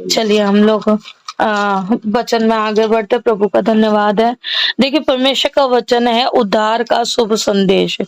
चलिए हम लोग वचन में आगे बढ़ते। प्रभु का धन्यवाद है। देखिए, परमेश्वर का वचन है उद्धार का शुभ संदेश।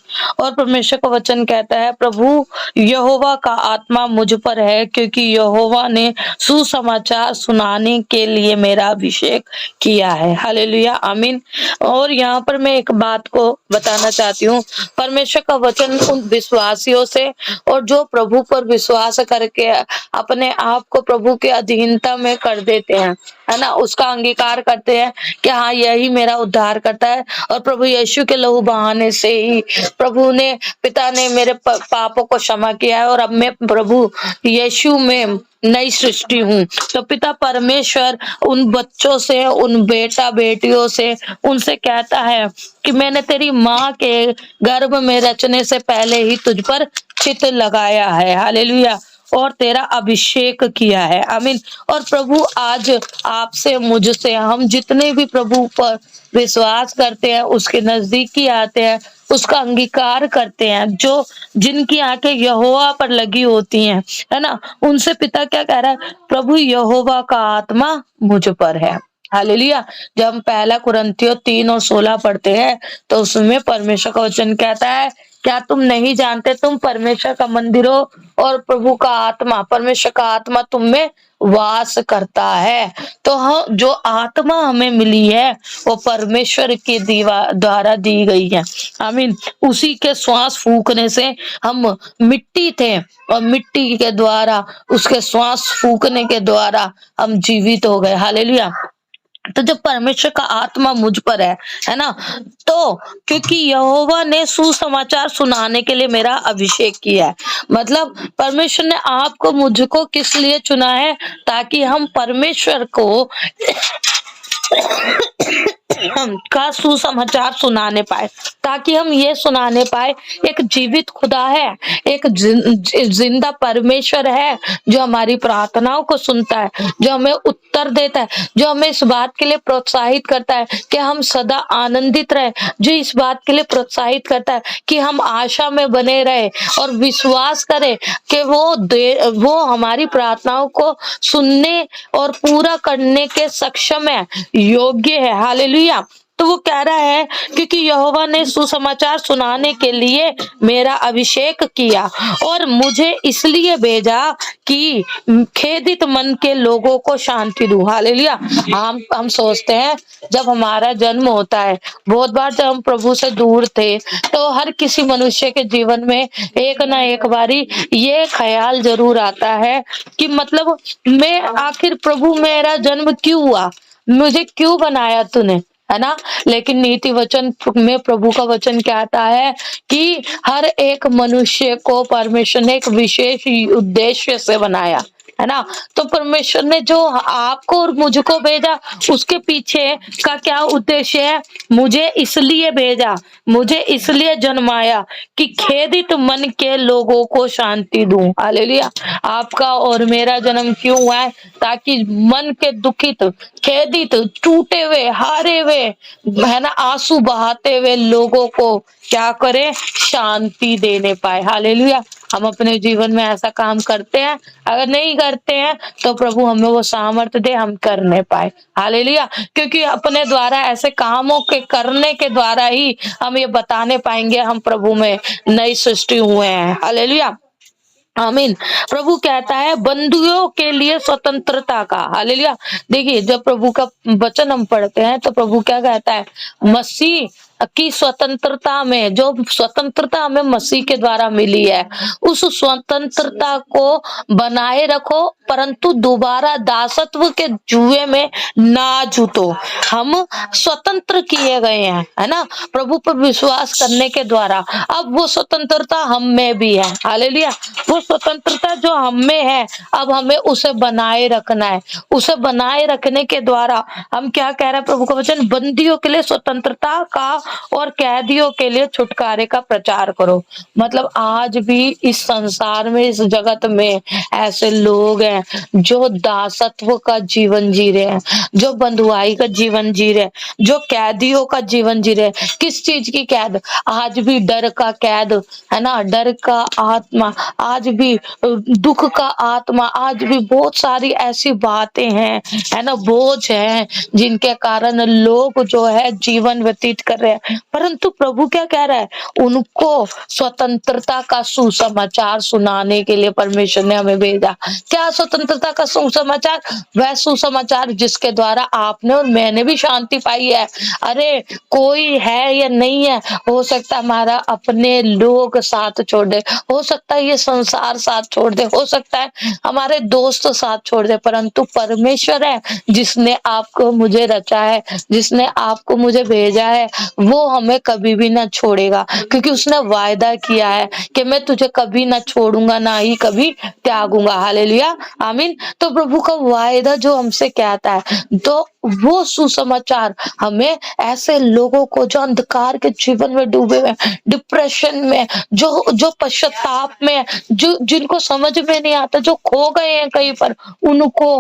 और परमेश्वर का वचन कहता है, प्रभु यहोवा का आत्मा मुझ पर है, क्योंकि यहोवा ने सुसमाचार सुनाने के लिए मेरा अभिषेक किया है। हालेलुया, आमीन। और यहाँ पर मैं एक बात को बताना चाहती हूँ। परमेश्वर का वचन उन विश्वासियों से, और जो प्रभु पर विश्वास करके अपने आप को प्रभु के अधीनता में कर देते हैं, है ना, उसका अंगीकार करते हैं कि हाँ, यही मेरा उद्धार करता है, और प्रभु यीशु के लहू बहाने से ही प्रभु ने, पिता ने मेरे पापों को क्षमा किया है, और अब मैं प्रभु यीशु में नई सृष्टि हूँ। तो पिता परमेश्वर उन बच्चों से, उन बेटा बेटियों से, उनसे कहता है कि मैंने तेरी माँ के गर्भ में रचने से पहले ही तुझ पर चित्त लगाया है। हालेलुया। और तेरा अभिषेक किया है। आमीन। और प्रभु आज आपसे, मुझसे, हम जितने भी प्रभु पर विश्वास करते हैं, उसके नजदीकी आते हैं, उसका अंगीकार करते हैं, जो जिनकी आंखें यहोवा पर लगी होती हैं, है ना, उनसे पिता क्या कह रहा है, प्रभु यहोवा का आत्मा मुझ पर है। हालेलुया। जब हम पहला कुरिन्थियों 3:16 पढ़ते हैं, तो उसमें परमेश्वर का वचन कहता है, क्या तुम नहीं जानते तुम परमेश्वर का मंदिर हो, और प्रभु का आत्मा, परमेश्वर का आत्मा तुम में वास करता है। तो हम, जो आत्मा हमें मिली है, वो परमेश्वर के द्वारा दी गई है। आमीन। उसी के श्वास फूकने से हम मिट्टी थे, और मिट्टी के द्वारा, उसके श्वास फूकने के द्वारा हम जीवित हो गए। हालेलुया। तो जब परमेश्वर का आत्मा मुझ पर है ना, तो क्योंकि यहोवा ने सुसमाचार सुनाने के लिए मेरा अभिषेक किया है। मतलब परमेश्वर ने आपको, मुझको किस लिए चुना है, ताकि हम परमेश्वर को का सुसमाचार सुनाने पाए, ताकि हम ये सुनाने पाए, एक जीवित खुदा है, एक जिंदा परमेश्वर है, जो हमारी प्रार्थनाओं को सुनता है, जो हमें उत्तर देता है, जो हमें इस बात के लिए प्रोत्साहित करता है कि हम सदा आनंदित रहे, जो इस बात के लिए प्रोत्साहित करता है कि हम आशा में बने रहे, और विश्वास करें कि वो हमारी प्रार्थनाओं को सुनने और पूरा करने के सक्षम है, योग्य है। हालेलुया। तो वो कह रहा है, क्योंकि यहोवा ने सुसमाचार सुनाने के लिए मेरा अभिषेक किया, और मुझे इसलिए भेजा कि खेदित मन के लोगों को शांति दूं। हालेलुया। हम सोचते हैं, जब हमारा जन्म होता है, बहुत बार जब हम प्रभु से दूर थे, तो हर किसी मनुष्य के जीवन में एक ना एक बारी ये ख्याल जरूर आता है कि मतलब, मैं आखिर प्रभु, मेरा जन्म क्यों हुआ, मुझे क्यों बनाया तूने, है ना। लेकिन नीति वचन में प्रभु का वचन कहता है कि हर एक मनुष्य को परमेश्वर ने एक विशेष उद्देश्य से बनाया, है ना। तो परमेश्वर ने जो आपको और मुझको भेजा, उसके पीछे का क्या उद्देश्य है, मुझे इसलिए भेजा, मुझे इसलिए जन्माया कि खेदित मन के लोगों को शांति दूं। हालेलुया। आपका और मेरा जन्म क्यों हुआ है, ताकि मन के दुखित, खेदित, टूटे हुए, हारे हुए, है ना, आंसू बहाते हुए लोगों को क्या करे, शांति देने पाए। हालेलुया। हम अपने जीवन में ऐसा काम करते हैं, अगर नहीं करते हैं तो प्रभु हमें वो सामर्थ्य दे, हम करने पाए। हालेलुया। क्योंकि अपने द्वारा, ऐसे कामों के करने के द्वारा ही हम ये बताने पाएंगे हम प्रभु में नई सृष्टि हुए हैं। हालेलुया। आमीन। प्रभु कहता है बंधुओं के लिए स्वतंत्रता का। हालेलुया। देखिए, जब प्रभु का वचन हम पढ़ते हैं, तो प्रभु क्या कहता है, मसीह की स्वतंत्रता में, जो स्वतंत्रता हमें मसीह के द्वारा मिली है, उस स्वतंत्रता को बनाए रखो, परंतु दोबारा दासत्व के जुए में ना जूतो। हम स्वतंत्र किए गए हैं, है ना, प्रभु पर विश्वास करने के द्वारा। अब वो स्वतंत्रता हम में भी है। हालेलुया। वो स्वतंत्रता जो हम में है, अब हमें उसे बनाए रखना है। उसे बनाए रखने के द्वारा हम क्या कह रहे हैं, प्रभु का वचन, बंदियों के लिए स्वतंत्रता का और कैदियों के लिए छुटकारे का प्रचार करो। मतलब आज भी इस संसार में, इस जगत में ऐसे लोग हैं जो दासत्व का जीवन जी रहे हैं, जो बंधुआई का जीवन जी रहे हैं, जो कैदियों का जीवन जी रहे हैं। किस चीज की कैद? आज भी डर का कैद, है ना, डर का आत्मा, आज भी दुख का आत्मा, आज भी बहुत सारी ऐसी बातें हैं, है ना, बोझ है, जिनके कारण लोग जो है जीवन व्यतीत कर रहे हैं। परंतु प्रभु क्या कह रहा है? उनको स्वतंत्रता का सुसमाचार सुनाने के लिए परमेश्वर ने हमें भेजा। क्या स्वतंत्रता का सुसमाचार? वह सुसमाचार जिसके द्वारा आपने और मैंने भी शांति पाई है। अरे कोई है या नहीं है, हो सकता है हमारा अपने लोग साथ छोड़ दे, हो सकता है ये संसार साथ छोड़ दे, हो सकता है हमारे दोस्त साथ छोड़ दे, परंतु परमेश्वर है जिसने आपको मुझे रचा है, जिसने आपको मुझे भेजा है, वो हमें कभी भी ना छोड़ेगा, क्योंकि उसने वायदा किया है कि मैं तुझे कभी ना छोड़ूंगा, ना ही कभी त्यागूंगा। हालेलुया, आमीन। तो प्रभु का वायदा जो हमसे कहता है, तो वो सुसमाचार हमें ऐसे लोगों को जो अंधकार के जीवन में डूबे हुए हैं, डिप्रेशन में, जो जो पश्चाताप में, जो जिनको समझ में नहीं आता, जो खो गए हैं कहीं पर, उनको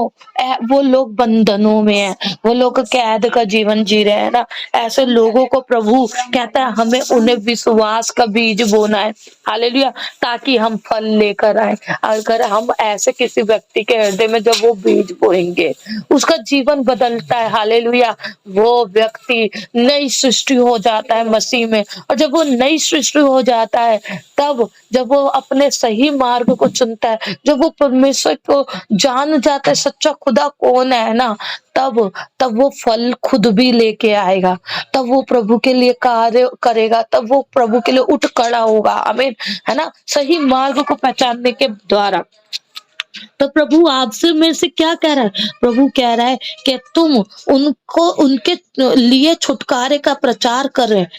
वो लोग बंधनों में है, वो लोग कैद का जीवन जी रहे हैं ना, ऐसे लोगों को प्रभु कहता है हमें उन्हें विश्वास का बीज बोना है। हालेलुया, ताकि हम फल लेकर आए। अगर हम ऐसे किसी व्यक्ति के हृदय में जब वो बीज बोएंगे, उसका जीवन बदलता है। हालेलुया, वो व्यक्ति नई सृष्टि हो जाता है मसीह में। और जब वो नई सृष्टि हो जाता है, तब जब वो अपने सही मार्ग को चुनता है, जब वो परमेश्वर को जान जाता है सच्चा खुदा कौन है ना, तब तब वो फल खुद भी लेके आएगा, तब वो प्रभु के लिए कार्य करेगा, तब वो प्रभु के लिए उठ खड़ा होगा। आमीन, है ना, सही मार्ग को पहचानने के द्वारा। तो प्रभु आपसे मेरे से क्या कह रहा है? प्रभु कह रहा है कि तुम उनको, उनके लिए छुटकारे का प्रचार कर रहे हैं।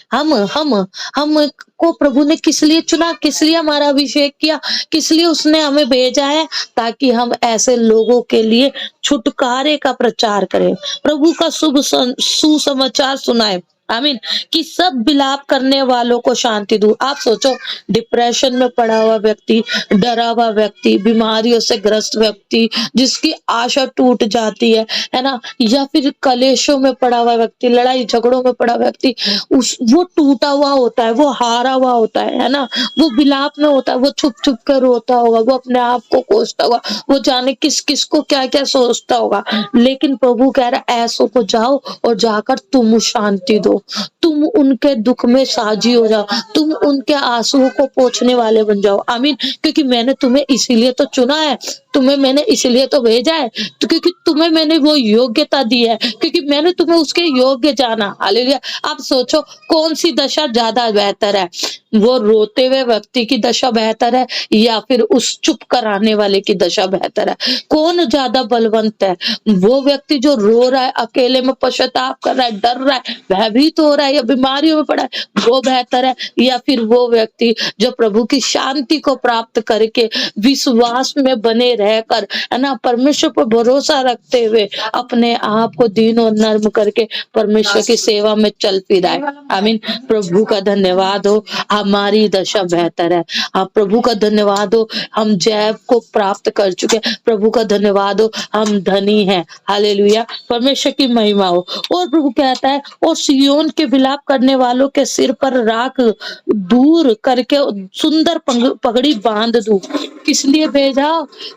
हम को प्रभु ने किस लिए चुना, किस लिए हमारा अभिषेक किया, किस लिए उसने हमें भेजा है? ताकि हम ऐसे लोगों के लिए छुटकारे का प्रचार करें, प्रभु का सुसमाचार सुनाए। आमीन, कि सब विलाप करने वालों को शांति दूं। आप सोचो, डिप्रेशन में पड़ा हुआ व्यक्ति, डरा हुआ व्यक्ति, बीमारियों से ग्रस्त व्यक्ति, जिसकी आशा टूट जाती है ना, या फिर कलेशों में पड़ा हुआ व्यक्ति, लड़ाई झगड़ों में पड़ा व्यक्ति, वो टूटा हुआ होता है, वो हारा हुआ होता है ना, वो विलाप में होता है, वो छुप छुप कर रोता होगा, वो अपने आप को कोसता होगा, वो जाने किस किस को क्या क्या सोचता होगा। लेकिन प्रभु कह रहा है ऐसों को जाओ और जाकर तुम शांति दो, तुम उनके दुख में साझी हो जाओ, तुम उनके आंसुओं को पोंछने वाले बन जाओ। आमीन, क्योंकि मैंने तुम्हें इसीलिए तो चुना है, तुम्हें मैंने इसलिए तो भेजा है, तो क्योंकि तुम्हें मैंने वो योग्यता दी है, क्योंकि मैंने तुम्हें उसके योग्य जाना। हालेलुया। आप सोचो कौन सी दशा ज्यादा बेहतर है, वो रोते हुए व्यक्ति की दशा बेहतर है या फिर उस चुप कराने वाले की दशा बेहतर है? कौन ज्यादा बलवंत है? वो व्यक्ति जो रो रहा है, अकेले में पश्चाताप कर रहा है, डर रहा है, भयभीत हो रहा है, या बीमारियों में पड़ा है, वो बेहतर है? या फिर वो व्यक्ति जो प्रभु की शांति को प्राप्त करके विश्वास में बने रहकर, है ना, परमेश्वर पर भरोसा रखते हुए अपने आप को दीन और नर्म करके परमेश्वर की सेवा में चल फिरा है? आमीन, प्रभु का धन्यवाद हो, हमारी दशा बेहतर है। आप प्रभु का धन्यवाद हो, हम जय को प्राप्त कर चुके हैं। प्रभु का धन्यवाद हो, हम धनी हैं। हालेलुया, परमेश्वर की महिमा हो। और प्रभु कहता है, और सियोन के विलाप करने वालों के सिर पर राख दूर करके सुंदर पगड़ी बांध दूं। किस लिए भेजा?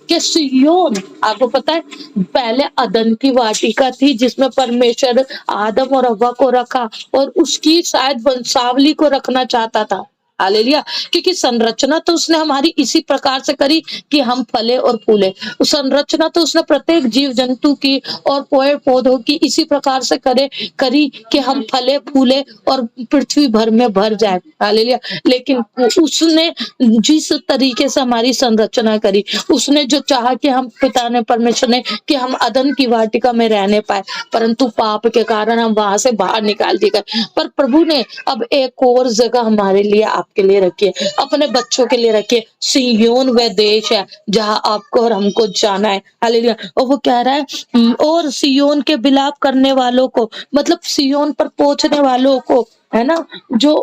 कि सियोन, आपको पता है पहले अदन की वाटिका थी जिसमें परमेश्वर आदम और हव्वा को रखा, और उसकी शायद वंशावली को रखना चाहता था। हालेलुया, क्योंकि संरचना तो उसने हमारी इसी प्रकार से करी कि हम फले और फूले। संरचना तो उसने प्रत्येक जीव जंतु की और पेड़ पौधों की इसी प्रकार से करी कि हम फले फूले और पृथ्वी भर में भर जाए। हालेलुया, लेकिन उसने जिस तरीके से हमारी संरचना करी, उसने जो चाहा कि हम, पिता ने, परमेश्वर ने, कि हम अदन की वाटिका में रहने पाए, परंतु पाप के कारण हम वहां से बाहर निकाल दिए गए। पर प्रभु ने अब एक और जगह हमारे लिए, आपके लिए रखी है, अपने बच्चों के लिए रखी है। सिय्योन वह देश है जहां आपको और हमको जाना है। हालेलुया। और वो कह रहा है और सिय्योन के विलाप करने वालों को, मतलब सिय्योन पर पहुंचने वालों को है ना, जो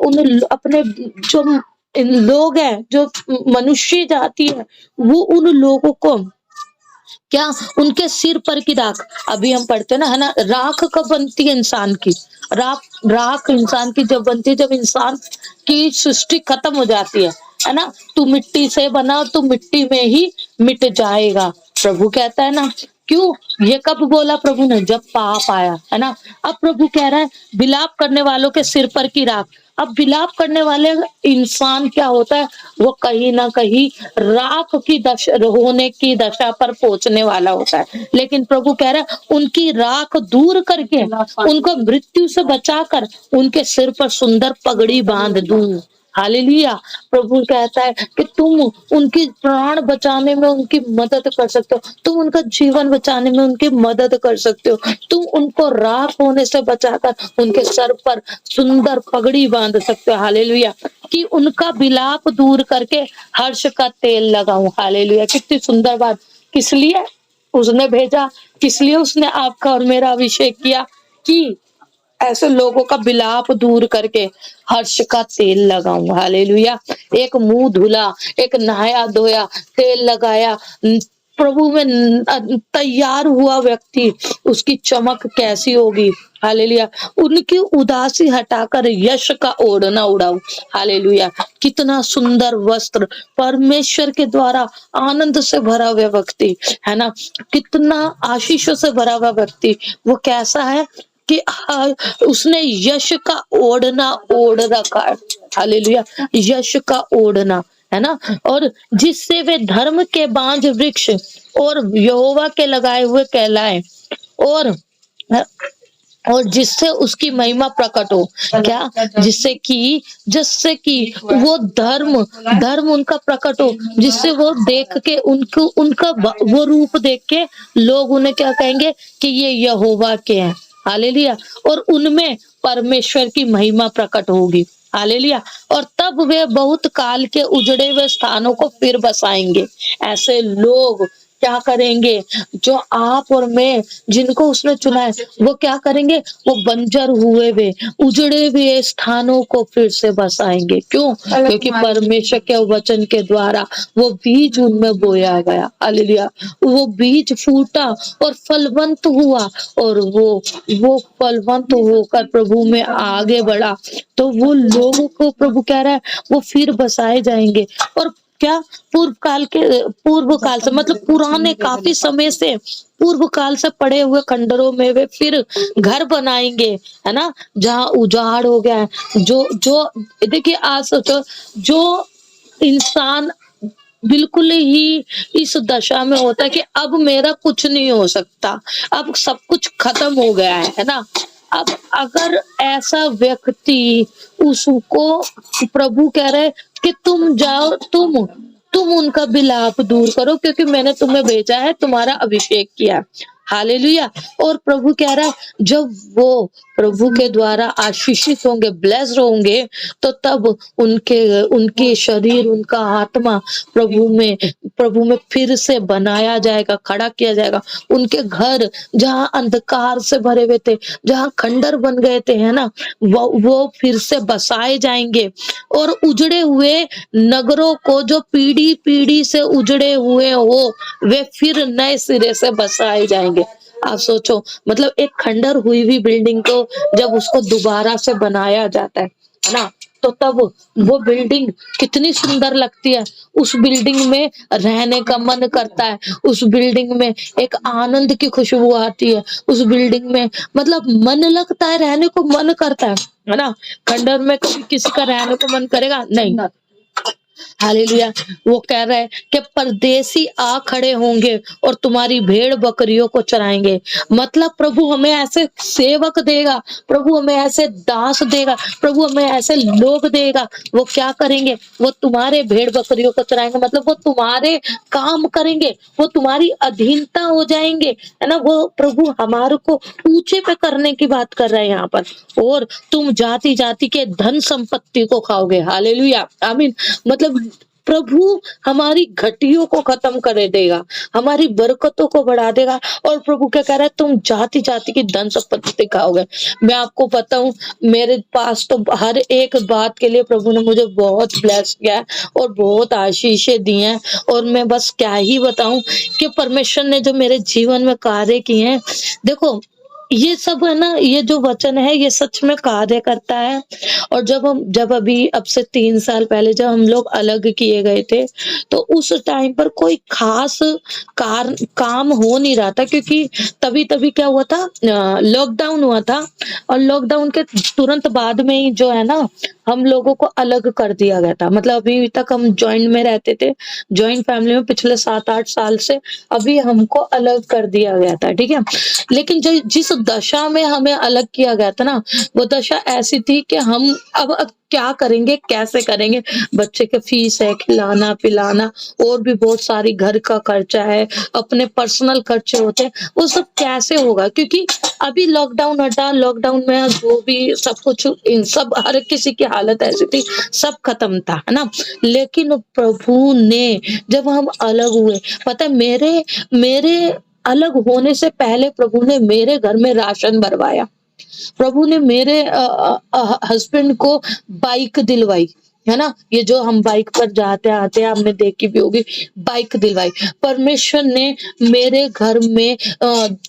अपने जो इन लोग हैं, जो मनुष्य जाति है, वो उन लोगों को क्या, उनके सिर पर की राख, अभी हम पढ़ते हैं ना, है ना, राख कब बनती है इंसान की, राख राख इंसान की जब बनती है, जब इंसान की सृष्टि खत्म हो जाती है ना, तू मिट्टी से बना, तू मिट्टी में ही मिट जाएगा, प्रभु कहता है ना। क्यों, ये कब बोला प्रभु ने, जब पाप आया, है ना। अब प्रभु कह रहा है विलाप करने वालों के सिर पर की राख। अब विलाप करने वाले इंसान क्या होता है, वो कहीं ना कहीं राख की दशा होने की दशा पर पहुंचने वाला होता है। लेकिन प्रभु कह रहा है उनकी राख दूर करके, उनको मृत्यु से बचाकर, उनके सिर पर सुंदर पगड़ी बांध दूं। हालेलुया। प्रभु कहता है कि तुम उनकी प्राण बचाने में उनकी मदद कर सकते हो, तुम उनका जीवन बचाने में उनकी मदद कर सकते हो, तुम उनको राख होने से बचाकर उनके सर पर सुंदर पगड़ी बांध सकते हो। हालेलुया। कि उनका विलाप दूर करके हर्ष का तेल लगाऊं। हालेलुया। कितनी सुंदर बात। किस लिए उसने भेजा, किस लिए उसने आपका और मेरा अभिषेक किया, कि ऐसे लोगों का विलाप दूर करके हर्ष का तेल लगाऊं। हालेलुया। एक मुंह धुला, एक नहाया धोया, तेल लगाया, प्रभु में तैयार हुआ व्यक्ति, उसकी चमक कैसी होगी। हालेलुया। उनकी उदासी हटाकर यश का ओढ़ना उड़ाऊ। हालेलुया। कितना सुंदर वस्त्र, परमेश्वर के द्वारा आनंद से भरा हुआ व्यक्ति, है ना, कितना आशीषों से भरा हुआ व्यक्ति, वो कैसा है कि उसने यश का ओढ़ना ओढ़ रखा है। हालेलुया। यश का ओढ़ना, है ना, और जिससे वे धर्म के बांज वृक्ष और यहोवा के लगाए हुए कहलाए, और जिससे उसकी महिमा प्रकट हो। क्या, जिससे कि वो धर्म धर्म उनका प्रकट हो, जिससे वो देख के उनको उनका वो रूप देख के लोग उन्हें क्या कहेंगे कि ये यहोवा के हैं। हालेलुया। और उनमें परमेश्वर की महिमा प्रकट होगी। हालेलुया। और तब वे बहुत काल के उजड़े हुए स्थानों को फिर बसाएंगे। ऐसे लोग क्या करेंगे, जो आप और मैं, जिनको उसने चुना है, वो क्या करेंगे, वो बंजर हुए वे, उजड़े हुए स्थानों को फिर से बसाएंगे। क्यों, क्योंकि परमेश्वर के वचन के द्वारा वो बीज उनमें बोया गया। हालेलुया। वो बीज फूटा और फलवंत हुआ, और वो फलवंत होकर प्रभु में आगे बढ़ा, तो वो लोगों को प्रभु कह रहा है वो फिर बसाए जाएंगे। और क्या, पूर्व काल से, मतलब पुराने काफी समय से, पूर्व काल से पड़े हुए खंडरों में वे फिर घर बनाएंगे, है ना, जहाँ उजाड़ हो गया है। जो जो देखिए, आज सोचो, जो इंसान बिल्कुल ही इस दशा में होता है कि अब मेरा कुछ नहीं हो सकता, अब सब कुछ खत्म हो गया है ना। अब अगर ऐसा व्यक्ति, उसको प्रभु कह रहे कि तुम जाओ, तुम उनका विलाप दूर करो, क्योंकि मैंने तुम्हें भेजा है, तुम्हारा अभिषेक किया। हालेलुया। और प्रभु कह रहा है जब वो प्रभु के द्वारा आशीषित होंगे, ब्लेस्ड होंगे, तो तब उनके शरीर, उनका आत्मा प्रभु में फिर से बनाया जाएगा, खड़ा किया जाएगा। उनके घर जहाँ अंधकार से भरे हुए थे, जहाँ खंडर बन गए थे, है ना, वो फिर से बसाए जाएंगे। और उजड़े हुए नगरों को, जो पीढ़ी पीढ़ी से उजड़े हुए हो, वे फिर नए सिरे से बसाए जाएंगे। आप सोचो, मतलब एक खंडर हुई हुई बिल्डिंग को जब उसको दोबारा से बनाया जाता है ना, तो तब वो बिल्डिंग कितनी सुंदर लगती है। उस बिल्डिंग में रहने का मन करता है, उस बिल्डिंग में एक आनंद की खुशबू आती है, उस बिल्डिंग में मतलब मन लगता है, रहने को मन करता है ना। खंडर में कभी किसी का रहने को मन करेगा नहीं। हालेलुया। वो कह रहा है कि परदेसी आ खड़े होंगे और तुम्हारी भेड़ बकरियों को चराएंगे। मतलब प्रभु हमें ऐसे सेवक देगा, प्रभु हमें ऐसे दास देगा, प्रभु हमें ऐसे लोग देगा। वो क्या करेंगे, वो तुम्हारे भेड़ बकरियों को चराएंगे, मतलब वो तुम्हारे काम करेंगे, वो तुम्हारी अधीनता हो जाएंगे, है ना। वो प्रभु हमारे को ऊंचे पे करने की बात कर रहे हैं यहाँ पर। और तुम जाति जाति के धन संपत्ति को खाओगे। हालेलुया, आमीन। मतलब प्रभु हमारी घटियों को खत्म कर देगा, हमारी बरकतों को बढ़ा देगा। और प्रभु क्या कह रहा है, तुम जाति जाति की धन संपत्ति दिखाओगे। मैं आपको बताऊं, मेरे पास तो हर एक बात के लिए प्रभु ने मुझे बहुत ब्लेस किया है और बहुत आशीषें दी हैं। और मैं बस क्या ही बताऊं कि परमेश्वर ने जो मेरे जीवन में कार्य किए हैं, देखो ये सब है ना, ये जो वचन है ये सच में कार्य करता है। और जब अभी अब से 3 साल पहले जब हम लोग अलग किए गए थे, तो उस टाइम पर कोई खास काम हो नहीं रहा था, क्योंकि तभी तभी क्या हुआ था, लॉकडाउन हुआ था। और लॉकडाउन के तुरंत बाद में ही जो है ना, हम लोगों को अलग कर दिया गया था। मतलब अभी तक हम जॉइंट में रहते थे, जॉइंट फैमिली में पिछले 7-8 साल से, अभी हमको अलग कर दिया गया था, ठीक है। लेकिन जो जिस दशा में हमें अलग किया गया था ना, वो दशा ऐसी थी कि हम अब क्या करेंगे, कैसे करेंगे। बच्चे के फीस है, खिलाना पिलाना, और भी बहुत सारी घर का खर्चा है, अपने पर्सनल खर्चे होते हैं, वो सब कैसे होगा। क्योंकि अभी लॉकडाउन हटा, लॉकडाउन में जो भी सब कुछ, इन सब हर किसी की हालत ऐसी थी, सब खत्म था, है ना। लेकिन प्रभु ने, जब हम अलग हुए, पता है मेरे मेरे अलग होने से पहले प्रभु ने मेरे घर में राशन भरवाया। प्रभु ने मेरे हस्बैंड को बाइक दिलवाई, है ना। ये जो हम बाइक पर जाते आते हैं, आपने देखी भी होगी, बाइक दिलवाई। परमेश्वर ने मेरे घर में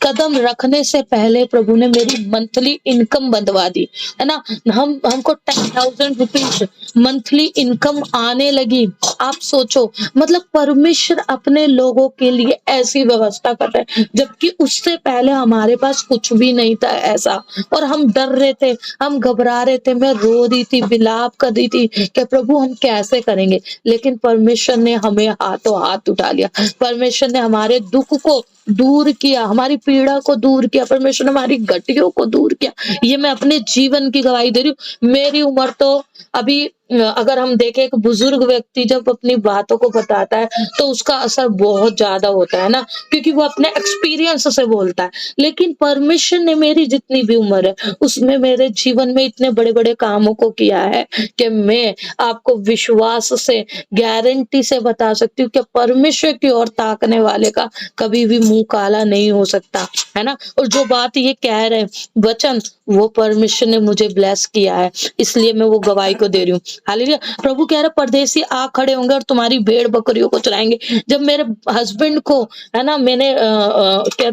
कदम रखने से पहले प्रभु ने मेरी मंथली इनकम बढ़वा दी, है ना। हमको 10,000 रुपीज मंथली इनकम आने लगी। आप सोचो, मतलब परमेश्वर अपने लोगों के लिए ऐसी व्यवस्था कर रहे हैं, जबकि उससे पहले हमारे पास कुछ भी नहीं था ऐसा। और हम डर रहे थे, हम घबरा रहे थे, मैं रो रही थी, विलाप कर रही थी कि प्रभु हम कैसे करेंगे। लेकिन परमेश्वर ने हमें हाथों हाथ उठा लिया। परमेश्वर ने हमारे दुख को दूर किया, हमारी पीड़ा को दूर किया, परमेश्वर ने हमारी घटियों को दूर किया। ये मैं अपने जीवन की गवाही दे रही हूँ। मेरी उम्र तो अभी, अगर हम देखें, एक बुजुर्ग व्यक्ति जब अपनी बातों को बताता है तो उसका असर बहुत ज्यादा होता है ना, क्योंकि वो अपने एक्सपीरियंस से बोलता है। लेकिन परमेश्वर ने मेरी जितनी भी उम्र है उसमें मेरे जीवन में इतने बड़े बड़े कामों को किया है कि मैं आपको विश्वास से, गारंटी से बता सकती हूँ कि परमेश्वर की ओर ताकने वाले का कभी भी मुंह काला नहीं हो सकता, है ना। और जो बात ये कह रहे हैं वचन, वो परमेश्वर ने मुझे ब्लेस किया है, इसलिए मैं वो गवाही को दे रही हूँ। हालेलुया। प्रभु कह रहा है, परदेसी आ खड़े होंगे और तुम्हारी भेड़ बकरियों को चराएंगे। जब मेरे हस्बैंड को, है ना, मैंने क्या,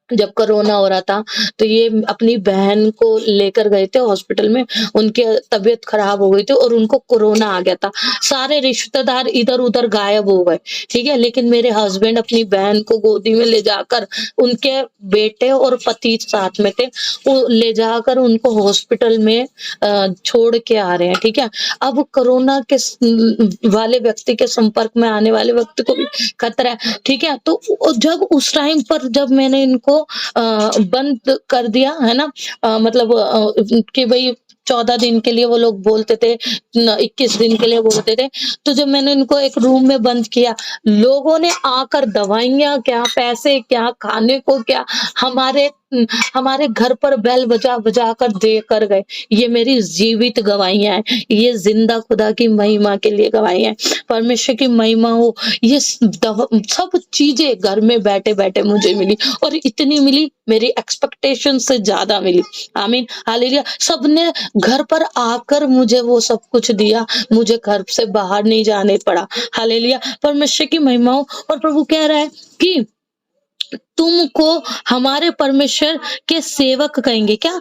जब कोरोना हो रहा था, तो ये अपनी बहन को लेकर गए थे हॉस्पिटल में, उनकी तबीयत खराब हो गई थी और उनको कोरोना आ गया था। सारे रिश्तेदार इधर उधर गायब हो गए, ठीक है। लेकिन मेरे हस्बैंड अपनी बहन को गोदी में ले जाकर, उनके बेटे और पति साथ में थे, वो ले जाकर उनको हॉस्पिटल में छोड़ के आ रहे हैं, ठीक है। अब कोरोना के वाले व्यक्ति के संपर्क में आने वाले व्यक्ति को भी खतरा है, ठीक है। तो जब उस टाइम पर जब मैंने इनको बंद कर दिया, है ना, मतलब कि भाई 14 दिन के लिए वो लोग बोलते थे, 21 दिन के लिए बोलते थे। तो जब मैंने इनको एक रूम में बंद किया, लोगों ने आकर दवाइयां क्या, पैसे क्या, खाने को क्या, हमारे हमारे घर पर बेल बजा बजा कर दे कर गए। ये मेरी जीवित गवाहियां हैं, ये जिंदा खुदा की महिमा के लिए गवाहियां हैं। परमेश्वर की महिमा हो। ये सब चीजें घर में बैठे बैठे मुझे मिली, और इतनी मिली, मेरी एक्सपेक्टेशन से ज्यादा मिली। आमीन, हालेलुया। सबने घर पर आकर मुझे वो सब कुछ दिया, मुझे घर से बाहर नहीं जाने पड़ा। हालेलुया, परमेश्वर की महिमा हो। और प्रभु कह रहा है कि तुमको हमारे परमेश्वर के सेवक कहेंगे। क्या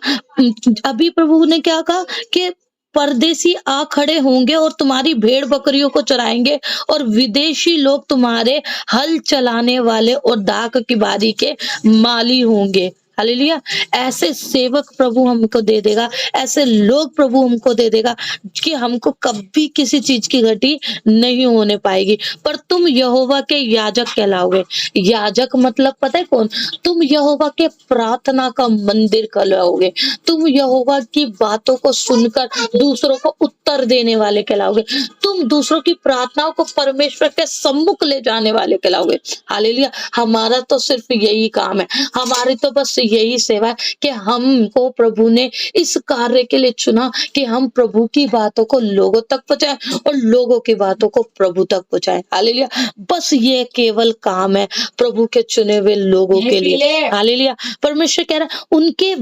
अभी प्रभु ने क्या कहा कि परदेसी आ खड़े होंगे और तुम्हारी भेड़ बकरियों को चराएंगे, और विदेशी लोग तुम्हारे हल चलाने वाले और दाख की बारी के माली होंगे। हालेलुया। ऐसे सेवक प्रभु हमको दे देगा, ऐसे लोग प्रभु हमको दे देगा कि हमको कभी किसी चीज की घटी नहीं होने पाएगी। पर तुम यहोवा के याजक कहलाओगे। याजक मतलब पता है कौन? तुम यहोवा के प्रार्थना का मंदिर कहलाओगे। तुम यहोवा की बातों को सुनकर दूसरों को उत्तर देने वाले कहलाओगे। तुम दूसरों की प्रार्थनाओं को परमेश्वर के सम्मुख ले जाने वाले कहलाओगे। हालेलुया। हमारा तो सिर्फ यही काम है, हमारी तो बस यही सेवा है कि हमको प्रभु ने इस कार्य के लिए चुना कि हम प्रभु की बातों को लोगों तक पहुंचाए और लोगों की बातों को प्रभु तक पहुंचाए। हालेलुया। बस ये केवल काम है प्रभु के चुने हुए लोगों के लिए। हालेलुया। परमेश्वर कह रहा है उनके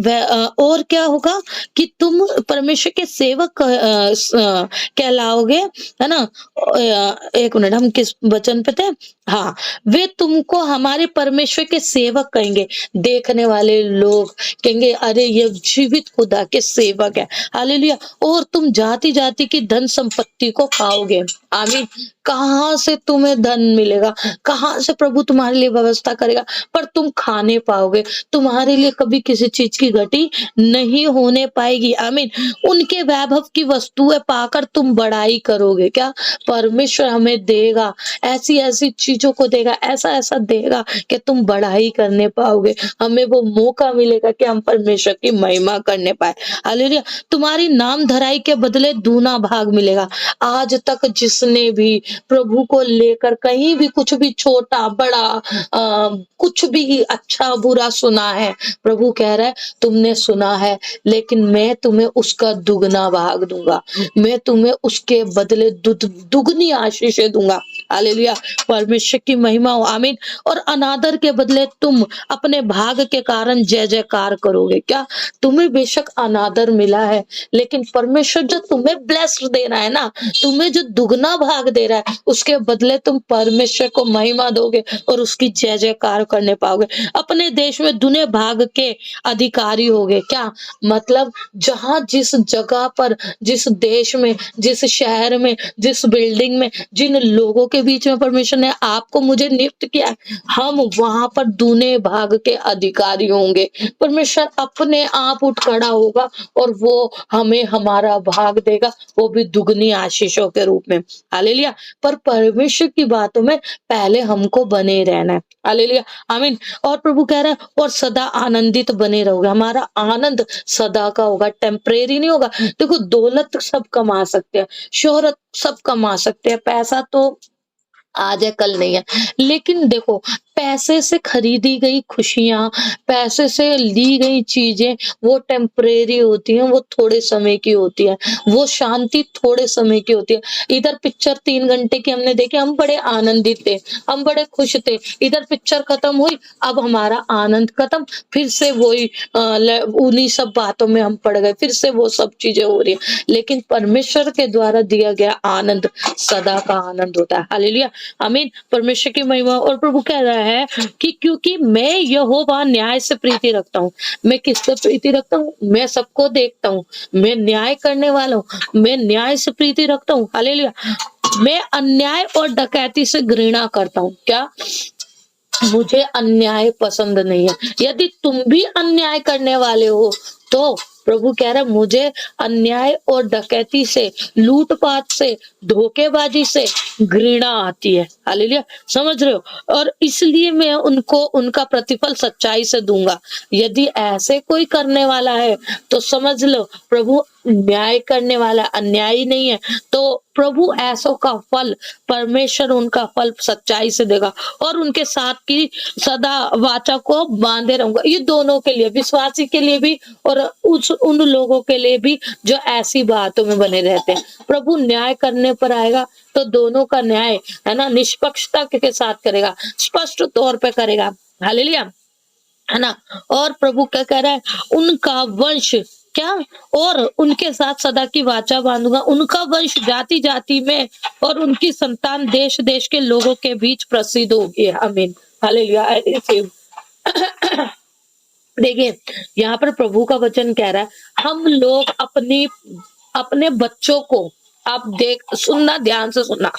और क्या होगा कि तुम परमेश्वर के सेवक कहलाओगे, है ना। एक मिनट, हम किस वचन पे थे? हाँ, वे तुमको हमारे परमेश्वर के सेवक कहेंगे। देखने वाले लोग कहेंगे अरे ये जीवित खुदा के सेवक है। हालेलुया। और तुम जाति जाति की धन संपत्ति को पाओगे। आमीन। कहाँ से तुम्हें धन मिलेगा, कहाँ से प्रभु तुम्हारे लिए व्यवस्था करेगा, पर तुम खाने पाओगे। तुम्हारे लिए कभी किसी चीज की घटी नहीं होने पाएगी। आमीन। उनके वैभव की वस्तुएं पाकर तुम बड़ाई करोगे। क्या? परमेश्वर हमें देगा, ऐसी ऐसी चीजों को देगा, ऐसा ऐसा देगा कि तुम बड़ाई करने पाओगे। हमें वो मौका मिलेगा कि हम परमेश्वर की महिमा करने पाए। हालेलुया। तुम्हारी नाम धराई के बदले दूना भाग मिलेगा। आज तक जिसने भी प्रभु को लेकर कहीं भी कुछ भी छोटा बड़ा कुछ भी अच्छा बुरा सुना है, प्रभु कह रहा है तुमने सुना है, लेकिन मैं तुम्हें उसका दुगना भाग दूंगा। मैं तुम्हें उसके बदले दुगनी आशीषें दूंगा। हालेलुया। परमेश्वर की महिमा हो। आमीन। और अनादर के बदले तुम अपने भाग के कारण जय जयकार करोगे। क्या? तुम्हें बेशक अनादर मिला है, लेकिन परमेश्वर जो तुम्हें ब्लेस्ड दे रहा है ना, तुम्हें जो दुगना भाग दे रहा है, उसके बदले तुम परमेश्वर को महिमा दोगे और उसकी जय जयकार करने पाओगे। अपने देश में दुने भाग के अधिकारी होगे। क्या मतलब? जहां जिस जगह पर, जिस देश में, जिस शहर में, जिस बिल्डिंग में, जिन लोगों के बीच में परमेश्वर ने आपको मुझे नियुक्त किया है, हम वहां पर दूने भाग के अधिकारी होंगे। परमेश्वर अपने आप उठ खड़ा होगा और वो हमें हमारा भाग देगा, वो भी दुगनी आशीषों के रूप में। हालेलुया। पर परमेश्वर की बातों में पहले हमको बने रहना है। हालेलुया। आमीन। और प्रभु कह रहा है और सदा आनंदित बने रहोगे। हमारा आनंद सदा का होगा, टेम्परेरी नहीं होगा। देखो, दौलत सब कमा सकते हैं, शोहरत सब कमा सकते हैं, पैसा तो आज है कल नहीं है, लेकिन देखो, पैसे से खरीदी गई खुशियां, पैसे से ली गई चीजें वो टेम्परेरी होती हैं, वो थोड़े समय की होती है, वो शांति थोड़े समय की होती है। इधर पिक्चर 3 घंटे की हमने देखी, हम बड़े आनंदित थे, हम बड़े खुश थे। इधर पिक्चर खत्म हुई, अब हमारा आनंद खत्म, फिर से वही उन्हीं सब बातों में हम पड़ गए, फिर से वो सब चीजें हो रही है। लेकिन परमेश्वर के द्वारा दिया गया आनंद सदा का आनंद होता है। हालेलुया। आमीन। परमेश्वर की महिमा। और प्रभु कह रहा है कि क्योंकि मैं यहोवा न्याय से प्रीति रखता हूँ। मैं किससे प्रीति रखता हूँ? मैं सबको देखता हूँ, मैं न्याय करने वाला हूँ, मैं न्याय से प्रीति रखता हूँ। हालेलुया। मैं अन्याय और डकैती से घृणा करता हूँ। क्या? मुझे अन्याय पसंद नहीं है। यदि तुम भी अन्याय करने वाले हो तो प्रभु कह रहा है मुझे अन्याय और डकैती से, लूटपाट से, धोखेबाजी से घृणा आती है। हालेलुया। समझ रहे हो? और इसलिए मैं उनको उनका प्रतिफल सच्चाई से दूंगा। यदि ऐसे कोई करने वाला है तो समझ लो प्रभु न्याय करने वाला, अन्यायी नहीं है। तो प्रभु ऐसों का फल, परमेश्वर उनका फल सच्चाई से देगा और उनके साथ की सदा वाचा को बांधे रहूंगा। ये दोनों के लिए, विश्वासी के लिए भी और उन लोगों के लिए भी जो ऐसी बातों में बने रहते हैं। प्रभु न्याय करने पर आएगा तो दोनों का न्याय, है ना, निष्पक्षता के साथ करेगा, स्पष्ट तौर पे करेगा। हालेलुया। है ना। और प्रभु क्या कह रहा है? उनका वंश, क्या? और उनके साथ सदा की वाचा बांधूंगा। उनका वंश जाति जाति में और उनकी संतान देश देश के लोगों के बीच प्रसिद्ध होगी। आमीन। हालेलुया। देखिए, यहाँ पर प्रभु का वचन कह रहा है हम लोग अपने बच्चों को, आप सुनना, ध्यान से सुनना,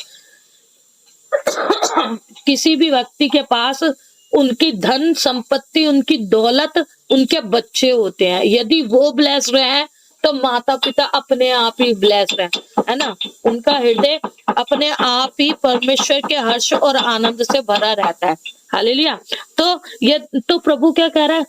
किसी भी व्यक्ति के पास उनकी धन संपत्ति, उनकी दौलत, उनके बच्चे होते हैं। यदि वो ब्लेस्ड हैं तो माता पिता अपने आप ही ब्लेस्ड हैं, है ना। उनका हृदय अपने आप ही परमेश्वर के हर्ष और आनंद से भरा रहता है। हालेलुया। तो प्रभु क्या कह रहा है?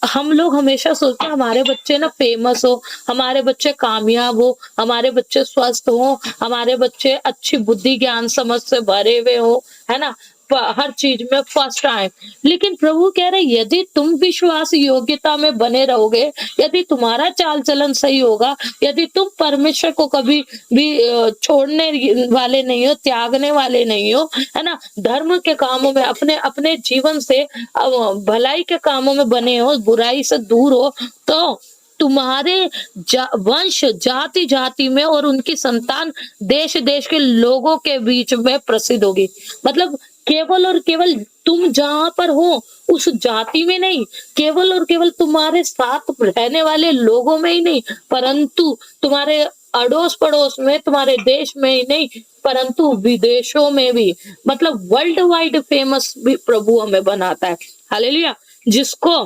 हम लोग हमेशा सोचते हैं हमारे बच्चे ना फेमस हो, हमारे बच्चे कामयाब हो, हमारे बच्चे स्वस्थ हो, हमारे बच्चे अच्छी बुद्धि ज्ञान समझ से भरे हुए हो, है ना। हर चीज में फर्स्ट आए। लेकिन प्रभु कह रहे यदि तुम विश्वास योग्यता में बने रहोगे, यदि तुम्हारा चाल चलन सही होगा, यदि तुम परमेश्वर को कभी भी छोड़ने वाले नहीं हो, त्यागने वाले नहीं हो, है ना, धर्म के कामों में अपने अपने जीवन से भलाई के कामों में बने हो, बुराई से दूर हो, तो तुम्हारे वंश जाति जाति में और उनकी संतान देश देश के लोगों के बीच में प्रसिद्ध होगी। मतलब केवल और केवल तुम जहां पर हो उस जाति में नहीं, केवल और केवल तुम्हारे साथ रहने वाले लोगों में ही नहीं, परंतु तुम्हारे अड़ोस पड़ोस में, तुम्हारे देश में ही नहीं, परंतु विदेशों में भी, मतलब वर्ल्ड वाइड फेमस भी प्रभु हमें बनाता है। हालेलुया। जिसको,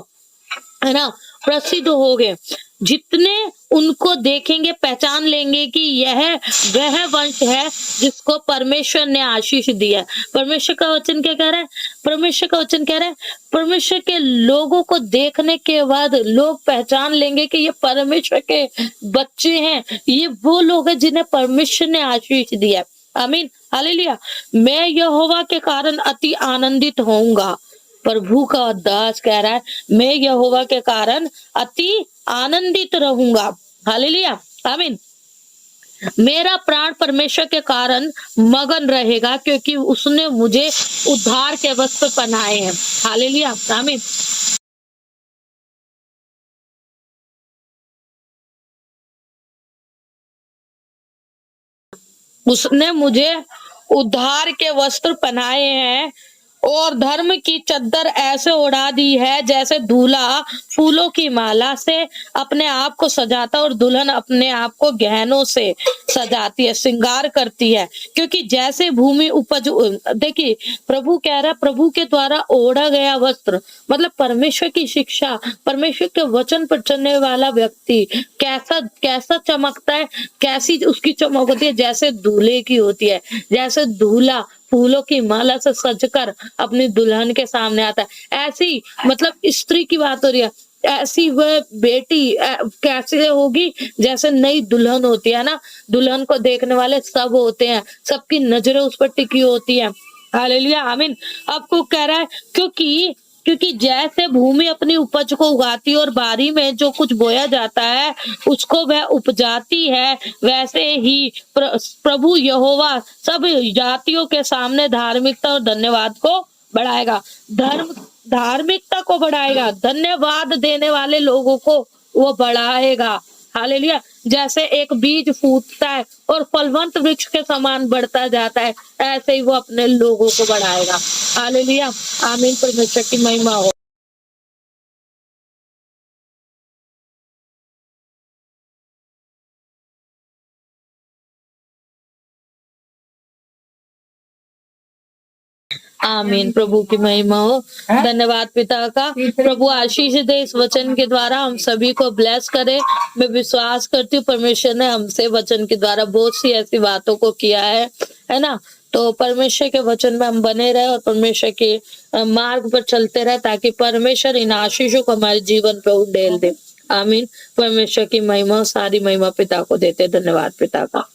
है ना, प्रसिद्ध हो गए, जितने उनको देखेंगे पहचान लेंगे कि यह वह वंश है जिसको परमेश्वर ने आशीष दिया। परमेश्वर का वचन क्या कह रहा है? परमेश्वर का वचन कह रहा है, परमेश्वर के लोगों को देखने के बाद लोग पहचान लेंगे कि ये परमेश्वर के बच्चे हैं, ये वो लोग हैं जिन्हें परमेश्वर ने आशीष दिया। आमीन, हालेलुया। मैं यहोवा के कारण अति आनंदित होऊंगा। प्रभु का दास कह रहा है, मैं यहोवा के कारण अति आनंदित रहूंगा। हालेलुया, आमीन। मेरा प्राण परमेश्वर के कारण मगन रहेगा, क्योंकि उसने मुझे उद्धार के वस्त्र पहनाए हैं। हालेलुया, आमीन। उसने मुझे उद्धार के वस्त्र पहनाए हैं और धर्म की चद्दर ऐसे उड़ा दी है जैसे दूल्हा फूलों की माला से अपने आप को सजाता और दुल्हन अपने आप को गहनों से सजाती है, श्रृंगार करती है। क्योंकि जैसे भूमि उपज, देखिए प्रभु कह रहा है, प्रभु के द्वारा ओढ़ा गया वस्त्र, मतलब परमेश्वर की शिक्षा, परमेश्वर के वचन पर चलने वाला व्यक्ति कैसा कैसा चमकता है, कैसी उसकी चमक होती है, जैसे दूल्हे की होती है। जैसे दूल्हा फूलों की माला से सजकर अपनी दुल्हन के सामने आता है, ऐसी, मतलब स्त्री की बात हो रही है, ऐसी वह बेटी कैसे होगी जैसे नई दुल्हन होती है ना। दुल्हन को देखने वाले सब होते हैं, सबकी नजरें उस पर टिकी होती है। हालेलुया, आमीन। आपको कह रहा है, क्योंकि जैसे भूमि अपनी उपज को उगाती है और बारी में जो कुछ बोया जाता है उसको वह उपजाती है, वैसे ही प्रभु यहोवा सब जातियों के सामने धार्मिकता और धन्यवाद को बढ़ाएगा। धार्मिकता को बढ़ाएगा, धन्यवाद देने वाले लोगों को वो बढ़ाएगा। हालेलुया। जैसे एक बीज फूटता है और फलवंत वृक्ष के समान बढ़ता जाता है, ऐसे ही वो अपने लोगों को बढ़ाएगा। हालेलुया, आमीन। परमेश्वर की महिमा हो। आमीन, प्रभु की महिमा हो। धन्यवाद पिता का। प्रभु आशीष दे इस वचन के द्वारा, हम सभी को ब्लेस करे। मैं विश्वास करती हूँ परमेश्वर ने हमसे वचन के द्वारा बहुत सी ऐसी बातों को किया है ना। तो परमेश्वर के वचन में हम बने रहे और परमेश्वर के मार्ग पर चलते रहे, ताकि परमेश्वर इन आशीषों को हमारे जीवन पर उड़ेल दे। आमीन। परमेश्वर की महिमा, सारी महिमा पिता को देते। धन्यवाद पिता का।